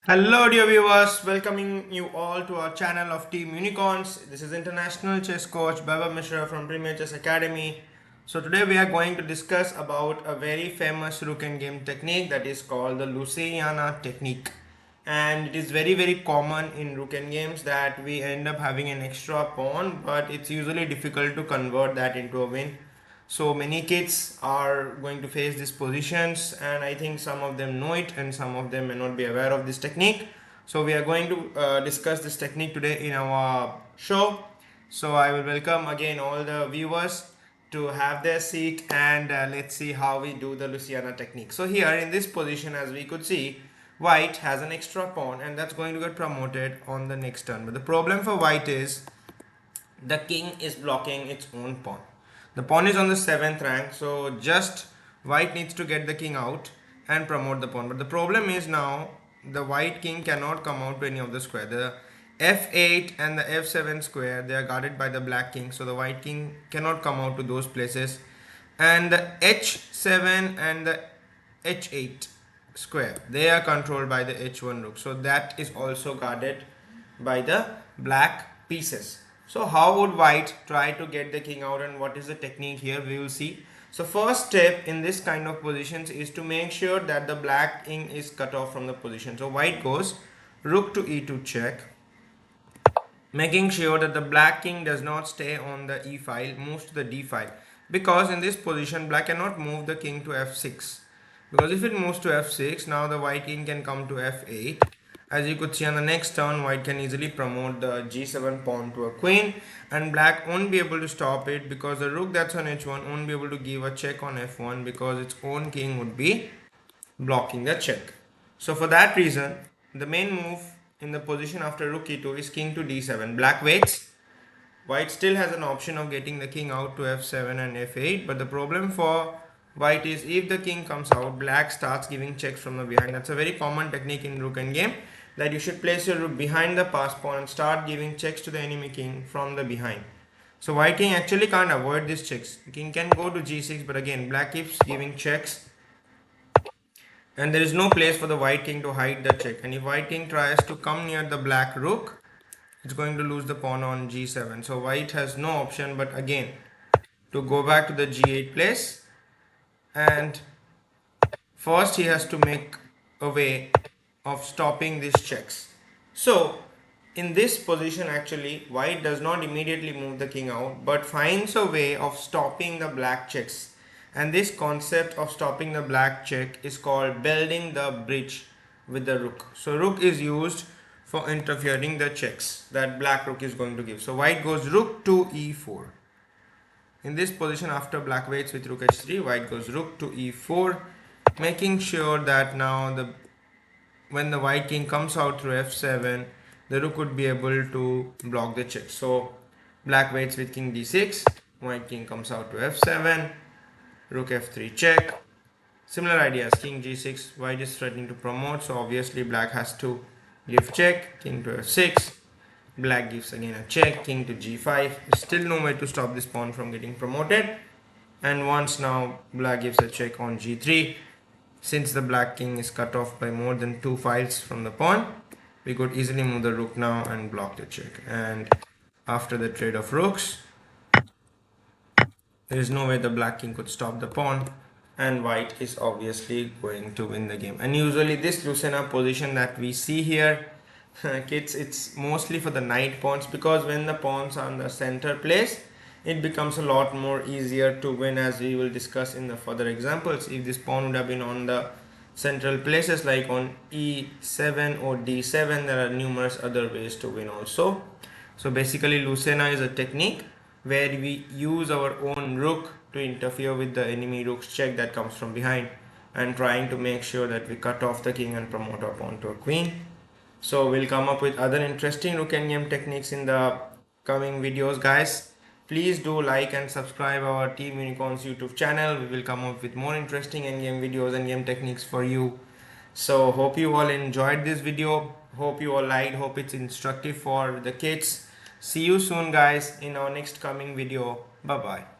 Hello dear viewers, welcoming you all to our channel of Team Unicorns. This is international chess coach Baivab Mishra from Premier Chess Academy. So today we are going to discuss about a very famous rook and game technique that is called the Lucena technique. And it is very common in rook and games that we end up having an extra pawn, but it's usually difficult to convert that into a win. So many kids are going to face these positions, and I think some of them know it and some of them may not be aware of this technique. So we are going to discuss this technique today in our show. So I will welcome again all the viewers to have their seat, and let's see how we do the Lucena technique. So here in this position, as we could see, white has an extra pawn and that's going to get promoted on the next turn. But the problem for white is the king is blocking its own pawn. The pawn is on the 7th rank, so just white needs to get the king out and promote the pawn. But the problem is now the white king cannot come out to any of the square. The f8 and the f7 square, they are guarded by the black king, so the white king cannot come out to those places. And the h7 and the h8 square, they are controlled by the h1 rook, so that is also guarded by the black pieces. So how would white try to get the king out, and what is the technique here we will see. So first step in this kind of positions is to make sure that the black king is cut off from the position. So white goes rook to e2 check, making sure that the black king does not stay on the e file, moves to the d file, because in this position black cannot move the king to f6, because if it moves to f6, now the white king can come to f8. As you could see on the next turn, white can easily promote the g7 pawn to a queen, and black won't be able to stop it because the rook that's on h1 won't be able to give a check on f1 because its own king would be blocking the check. So for that reason, the main move in the position after rook e2 is king to d7. Black waits. White still has an option of getting the king out to f7 and f8, but the problem for white is if the king comes out, black starts giving checks from the behind. That's a very common technique in rook endgame, that you should place your rook behind the pass pawn and start giving checks to the enemy king from the behind. So white king actually can't avoid these checks. The king can go to g6, but again black keeps giving checks and there is no place for the white king to hide the check. And if white king tries to come near the black rook, it's going to lose the pawn on g7. So white has no option but again to go back to the g8 place, and first he has to make a way of stopping these checks. So in this position actually white does not immediately move the king out but finds a way of stopping the black checks, and this concept of stopping the black check is called building the bridge with the rook. So rook is used for interfering the checks that black rook is going to give. So white goes rook to e4. In this position, after black waits with rook h3, white goes rook to e4, making sure that now when the white king comes out through f7, the rook would be able to block the check. So black waits with king d6, white king comes out to f7, rook f3 check. Similar ideas, king g6, white is threatening to promote, so obviously black has to give check, king to f6, black gives again a check, king to g5. Still no way to stop this pawn from getting promoted, and once now black gives a check on g3. Since the black king is cut off by more than 2 files from the pawn, we could easily move the rook now and block the check. And after the trade of rooks, there is no way the black king could stop the pawn, and white is obviously going to win the game. And usually this Lucena position that we see here, kids, it's mostly for the knight pawns, because when the pawns are in the center place, it becomes a lot more easier to win, as we will discuss in the further examples. If this pawn would have been on the central places like on e7 or d7, there are numerous other ways to win also. So basically Lucena is a technique where we use our own rook to interfere with the enemy rook's check that comes from behind, and trying to make sure that we cut off the king and promote our pawn to a queen. So we'll come up with other interesting rook endgame techniques in the coming videos, guys. Please do like and subscribe our Team Unicorns YouTube channel. We will come up with more interesting endgame videos and game techniques for you. So hope you all enjoyed this video. Hope you all liked. Hope it's instructive for the kids. See you soon, guys, in our next coming video. Bye bye.